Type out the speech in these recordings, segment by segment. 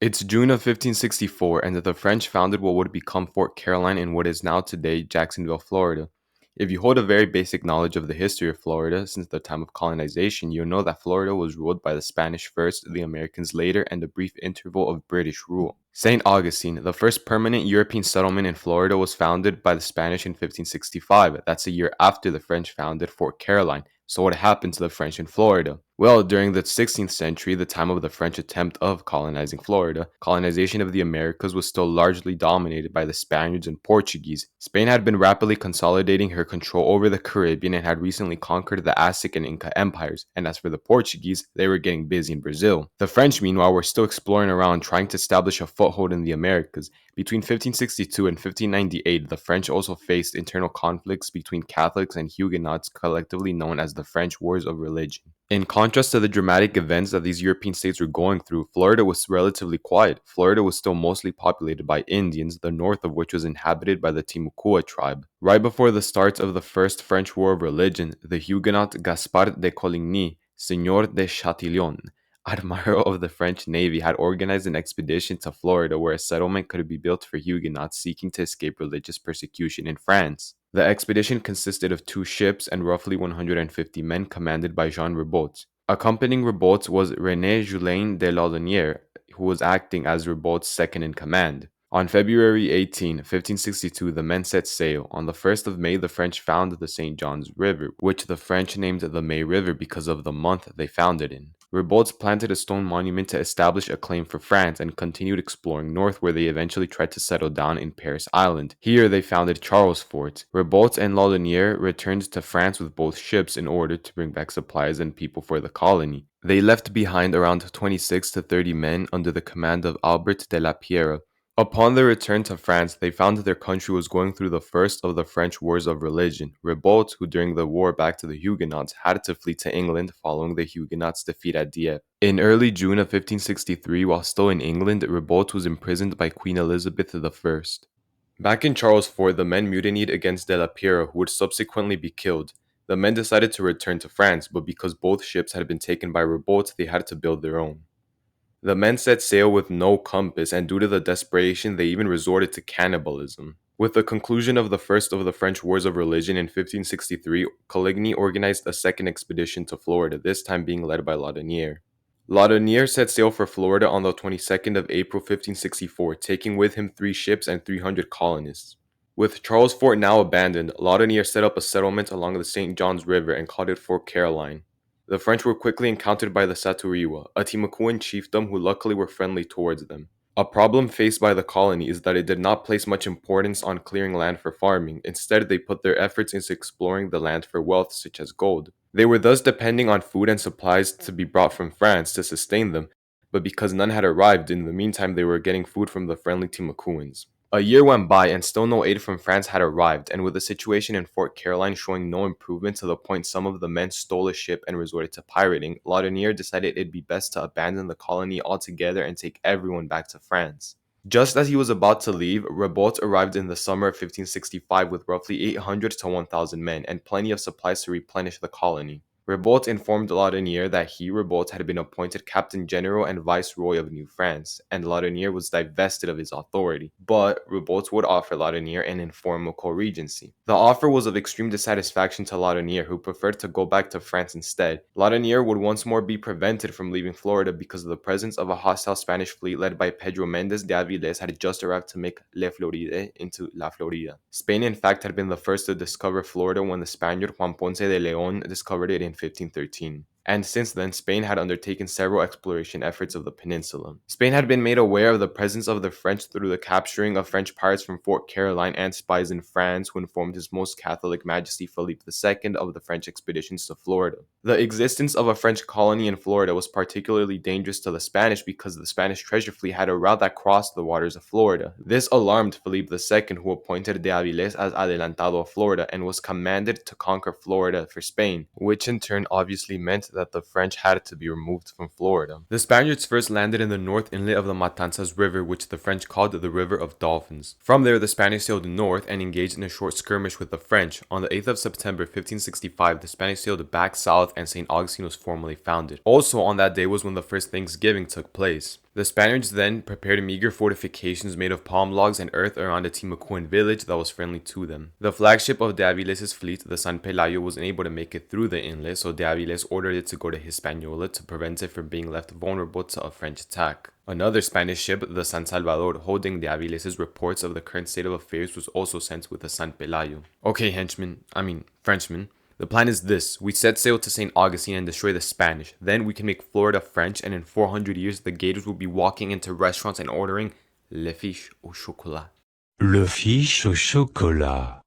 It's June of 1564, and the French founded what would become Fort Caroline in what is now today Jacksonville, Florida. If you hold a very basic knowledge of the history of Florida since the time of colonization, you'll know that Florida was ruled by the Spanish first, the Americans later, and a brief interval of British rule. St. Augustine, the first permanent European settlement in Florida, was founded by the Spanish in 1565. That's a year after the French founded Fort Caroline. So what happened to the French in Florida? Well, during the 16th century, the time of the French attempt of colonizing Florida, colonization of the Americas was still largely dominated by the Spaniards and Portuguese. Spain had been rapidly consolidating her control over the Caribbean and had recently conquered the Aztec and Inca empires, and as for the Portuguese, they were getting busy in Brazil. The French, meanwhile, were still exploring around trying to establish a foothold in the Americas. Between 1562 and 1598, the French also faced internal conflicts between Catholics and Huguenots, collectively known as the French Wars of Religion. In contrast to the dramatic events that these European states were going through, Florida was relatively quiet. Florida was still mostly populated by Indians, the north of which was inhabited by the Timucua tribe. Right before the start of the First French War of Religion, the Huguenot Gaspard de Coligny, Seigneur de Chatillon, Admiral of the French Navy, had organized an expedition to Florida where a settlement could be built for Huguenots seeking to escape religious persecution in France. The expedition consisted of 2 ships and roughly 150 men commanded by Jean Ribault. Accompanying Ribault was René Julien de Laudonnière, who was acting as Ribault's second in command. On February 18, 1562, the men set sail. On the 1st of May, the French found the St. John's River, which the French named the May River because of the month they found it in. Ribault planted a stone monument to establish a claim for France and continued exploring north, where they eventually tried to settle down in Paris Island. Here they founded Charles Fort. Ribault and Laudonnière returned to France with both ships in order to bring back supplies and people for the colony. They left behind around 26 to 30 men under the command of Albert de la Pierre. Upon their return to France, they found that their country was going through the first of the French Wars of Religion. Ribault, who during the war backed the Huguenots, had to flee to England following the Huguenots' defeat at Dieppe. In early June of 1563, while still in England, Ribault was imprisoned by Queen Elizabeth I. Back in Charles Fort, the men mutinied against de la Pierre, who would subsequently be killed. The men decided to return to France, but because both ships had been taken by Ribault, they had to build their own. The men set sail with no compass, and due to the desperation, they even resorted to cannibalism. With the conclusion of the first of the French Wars of Religion in 1563, Coligny organized a second expedition to Florida, this time being led by Laudonnière. Laudonnière set sail for Florida on the 22nd of April 1564, taking with him 3 ships and 300 colonists. With Charles Fort now abandoned, Laudonnière set up a settlement along the St. John's River and called it Fort Caroline. The French were quickly encountered by the Saturiwa, a Timucuan chiefdom who luckily were friendly towards them. A problem faced by the colony is that it did not place much importance on clearing land for farming. Instead, they put their efforts into exploring the land for wealth such as gold. They were thus depending on food and supplies to be brought from France to sustain them, but because none had arrived, in the meantime they were getting food from the friendly Timucuans. A year went by and still no aid from France had arrived, and with the situation in Fort Caroline showing no improvement to the point some of the men stole a ship and resorted to pirating, Laudonnière decided it'd be best to abandon the colony altogether and take everyone back to France. Just as he was about to leave, Ribault arrived in the summer of 1565 with roughly 800 to 1,000 men and plenty of supplies to replenish the colony. Ribault informed Laudonnière that he, Ribault, had been appointed Captain General and Viceroy of New France, and Laudonnière was divested of his authority. But Ribault would offer Laudonnière an informal co-regency. The offer was of extreme dissatisfaction to Laudonnière, who preferred to go back to France instead. Laudonnière would once more be prevented from leaving Florida because of the presence of a hostile Spanish fleet led by Pedro Méndez de Avilés had just arrived to make Le Floride into La Florida. Spain, in fact, had been the first to discover Florida when the Spaniard Juan Ponce de León discovered it in 1513. And since then, Spain had undertaken several exploration efforts of the peninsula. Spain had been made aware of the presence of the French through the capturing of French pirates from Fort Caroline and spies in France who informed His Most Catholic Majesty Philippe II of the French expeditions to Florida. The existence of a French colony in Florida was particularly dangerous to the Spanish because the Spanish treasure fleet had a route that crossed the waters of Florida. This alarmed Philippe II, who appointed de Avilés as Adelantado of Florida and was commanded to conquer Florida for Spain, which in turn obviously meant that the French had to be removed from Florida. The Spaniards first landed in the north inlet of the Matanzas River, which the French called the River of Dolphins. From there, the Spanish sailed north and engaged in a short skirmish with the French. On the 8th of September 1565, the Spanish sailed back south and St. Augustine was formally founded. Also on that day was when the first Thanksgiving took place. The Spaniards then prepared meager fortifications made of palm logs and earth around a Timacuan village that was friendly to them. The flagship of de Avilés' fleet, the San Pelayo, was unable to make it through the inlet, so de Avilés ordered it to go to Hispaniola to prevent it from being left vulnerable to a French attack. Another Spanish ship, the San Salvador, holding de Avilés' reports of the current state of affairs, was also sent with the San Pelayo. Okay, Frenchmen. The plan is this: we set sail to St. Augustine and destroy the Spanish. Then we can make Florida French, and in 400 years, the Gators will be walking into restaurants and ordering le fiche au chocolat. Le fiche au chocolat.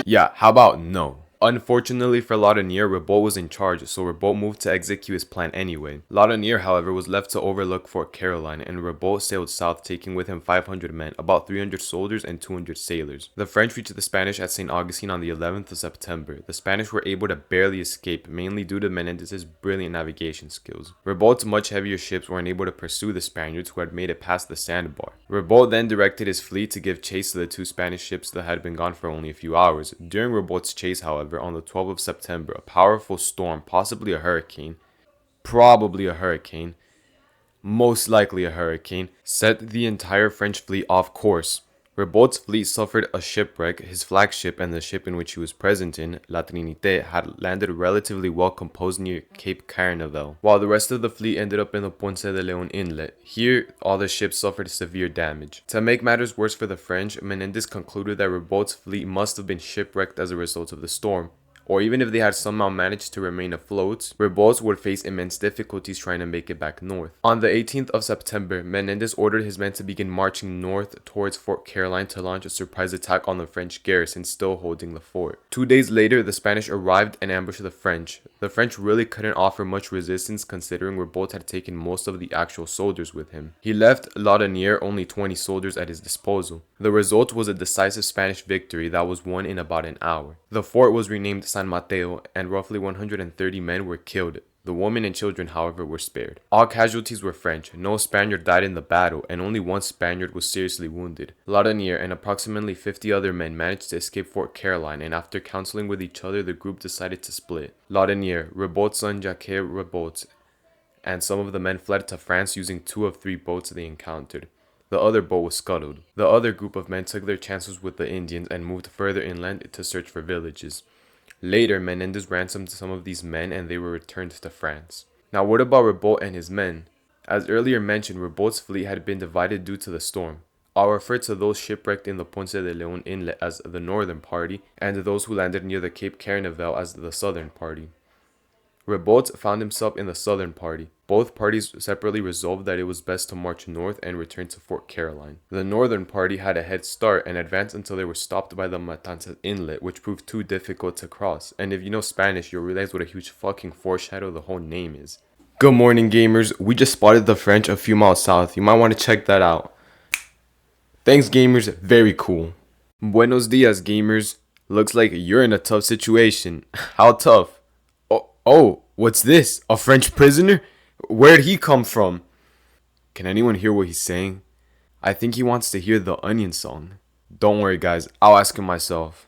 Yeah, how about no? Unfortunately for Laudonnière, Ribault was in charge, so Ribault moved to execute his plan anyway. Laudonnière, however, was left to overlook Fort Caroline, and Ribault sailed south, taking with him 500 men, about 300 soldiers and 200 sailors. The French reached the Spanish at St. Augustine on the 11th of September. The Spanish were able to barely escape, mainly due to Menendez's brilliant navigation skills. Ribault's much heavier ships were unable to pursue the Spaniards, who had made it past the sandbar. Ribault then directed his fleet to give chase to the two Spanish ships that had been gone for only a few hours. During Ribault's chase, however, on the 12th of September, a powerful storm, probably a hurricane, most likely a hurricane, set the entire French fleet off course. Ribault's fleet suffered a shipwreck. His flagship and the ship in which he was present in, La Trinité, had landed relatively well composed near Cape Carnival, while the rest of the fleet ended up in the Ponce de Leon inlet. Here, all the ships suffered severe damage. To make matters worse for the French, Menendez concluded that Ribault's fleet must have been shipwrecked as a result of the storm. Or even if they had somehow managed to remain afloat, Ribault would face immense difficulties trying to make it back north. On the 18th of September, Menendez ordered his men to begin marching north towards Fort Caroline to launch a surprise attack on the French garrison still holding the fort. 2 days later, the Spanish arrived and ambushed the French. The French really couldn't offer much resistance considering Ribault had taken most of the actual soldiers with him. He left Laudonnière only 20 soldiers at his disposal. The result was a decisive Spanish victory that was won in about an hour. The fort was renamed San Mateo, and roughly 130 men were killed. The women and children, however, were spared. All casualties were French. No Spaniard died in the battle, and only one Spaniard was seriously wounded. Laudonnière and approximately 50 other men managed to escape Fort Caroline, and after counseling with each other, the group decided to split. Laudonnière, Ribault's son Jacques Ribault, and some of the men fled to France using 2 of 3 boats they encountered. The other boat was scuttled. The other group of men took their chances with the Indians and moved further inland to search for villages. Later, Menendez ransomed some of these men and they were returned to France. Now, what about Ribault and his men? As earlier mentioned, Ribault's fleet had been divided due to the storm. I'll refer to those shipwrecked in the Ponce de Leon inlet as the northern party, and those who landed near the Cape Carnival as the southern party. Ribault found himself in the southern party. Both parties separately resolved that it was best to march north and return to Fort Caroline. The northern party had a head start and advanced until they were stopped by the Matanzas Inlet, which proved too difficult to cross. And if you know Spanish, you'll realize what a huge fucking foreshadow the whole name is. Good morning, gamers. We just spotted the French a few miles south. You might want to check that out. Thanks, gamers. Very cool. Buenos dias, gamers. Looks like you're in a tough situation. How tough? Oh, what's this? A French prisoner? Where'd he come from? Can anyone hear what he's saying? I think he wants to hear the Onion song. Don't worry, guys. I'll ask him myself.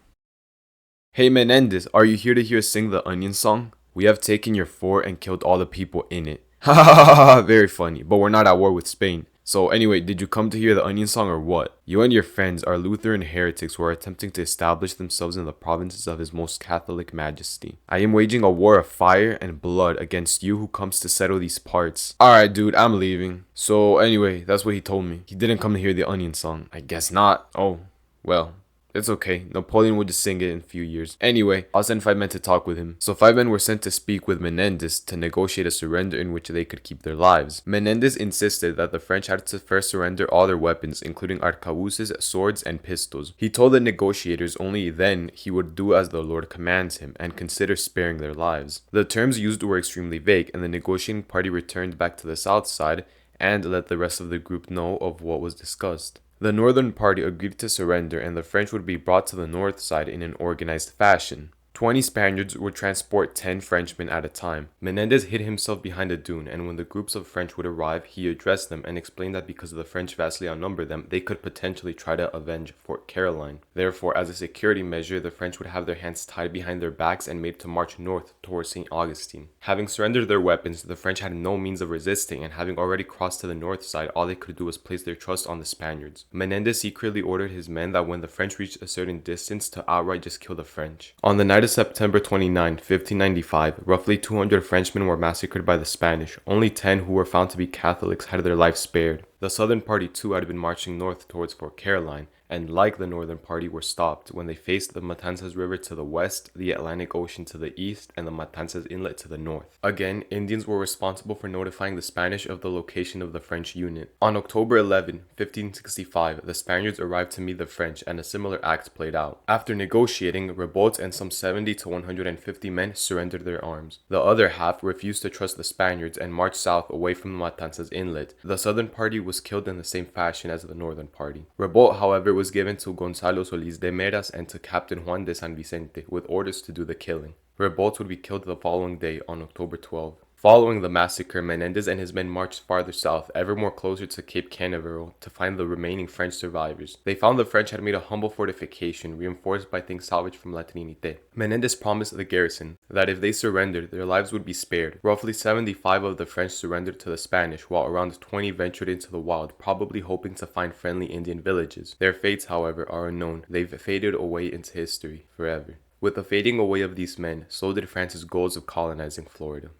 Hey, Menendez, are you here to hear us sing the Onion song? We have taken your fort and killed all the people in it. Ha ha ha ha, very funny, but we're not at war with Spain. So anyway, did you come to hear the Onion song or what? You and your friends are Lutheran heretics who are attempting to establish themselves in the provinces of His Most Catholic Majesty. I am waging a war of fire and blood against you who comes to settle these parts. Alright dude, I'm leaving. So anyway, that's what he told me. He didn't come to hear the Onion song. I guess not. Oh, well. It's okay. Napoleon would just sing it in a few years. Anyway, I'll send 5 men to talk with him. So 5 men were sent to speak with Menendez to negotiate a surrender in which they could keep their lives. Menendez insisted that the French had to first surrender all their weapons, including arcabuces, swords, and pistols. He told the negotiators only then he would do as the Lord commands him and consider sparing their lives. The terms used were extremely vague, and the negotiating party returned back to the south side and let the rest of the group know of what was discussed. The northern party agreed to surrender and the French would be brought to the north side in an organized fashion. 20 Spaniards would transport 10 Frenchmen at a time. Menendez hid himself behind a dune, and when the groups of French would arrive, he addressed them and explained that because the French vastly outnumbered them, they could potentially try to avenge Fort Caroline. Therefore, as a security measure, the French would have their hands tied behind their backs and made to march north towards St. Augustine. Having surrendered their weapons, the French had no means of resisting, and having already crossed to the north side, all they could do was place their trust on the Spaniards. Menendez secretly ordered his men that when the French reached a certain distance to outright just kill the French. On the night of September 29, 1595, roughly 200 Frenchmen were massacred by the Spanish. Only 10 who were found to be Catholics had their lives spared. The Southern Party too had been marching north towards Fort Caroline, and like the Northern Party were stopped when they faced the Matanzas River to the west, the Atlantic Ocean to the east, and the Matanzas Inlet to the north. Again, Indians were responsible for notifying the Spanish of the location of the French unit. On October 11, 1565, the Spaniards arrived to meet the French, and a similar act played out. After negotiating, Ribault and some 70 to 150 men surrendered their arms. The other half refused to trust the Spaniards and marched south away from the Matanzas Inlet. The Southern Party was killed in the same fashion as the Northern Party. Ribault, however, was given to Gonzalo Solís de Meras and to Captain Juan de San Vicente with orders to do the killing. Ribault would be killed the following day on October 12. Following the massacre, Menendez and his men marched farther south, ever more closer to Cape Canaveral, to find the remaining French survivors. They found the French had made a humble fortification, reinforced by things salvaged from La Trinité. Menendez promised the garrison that if they surrendered, their lives would be spared. Roughly 75 of the French surrendered to the Spanish, while around 20 ventured into the wild, probably hoping to find friendly Indian villages. Their fates, however, are unknown. They've faded away into history forever. With the fading away of these men, so did France's goals of colonizing Florida.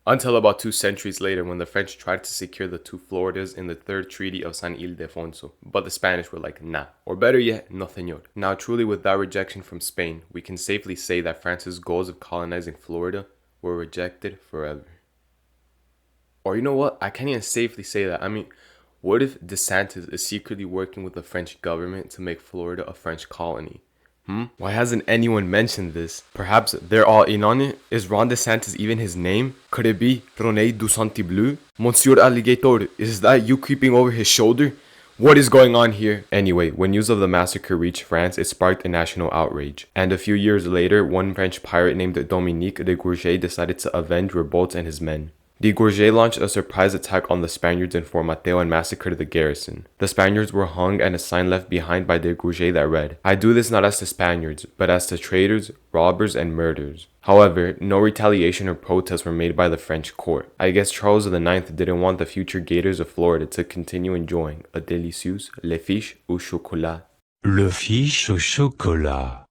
Until about 2 centuries later, when the French tried to secure the 2 Floridas in the Third Treaty of San Ildefonso, but the Spanish were like, nah, or better yet, no señor. Now truly with that rejection from Spain, we can safely say that France's goals of colonizing Florida were rejected forever. Or you know what, I can't even safely say that. I mean, what if DeSantis is secretly working with the French government to make Florida a French colony? Why hasn't anyone mentioned this? Perhaps they're all in on it? Is Ron DeSantis even his name? Could it be René du Santi-Bleu? Monsieur Alligator, is that you creeping over his shoulder? What is going on here? Anyway, when news of the massacre reached France, it sparked a national outrage. And a few years later, one French pirate named Dominique de Gourget decided to avenge Ribault and his men. De Gourget launched a surprise attack on the Spaniards in Fort Mateo and massacred the garrison. The Spaniards were hung and a sign left behind by de Gourget that read, "I do this not as to Spaniards, but as to traitors, robbers, and murderers." However, no retaliation or protests were made by the French court. I guess Charles IX didn't want the future Gators of Florida to continue enjoying a délicieuse le fiche au chocolat. Le fiche au chocolat.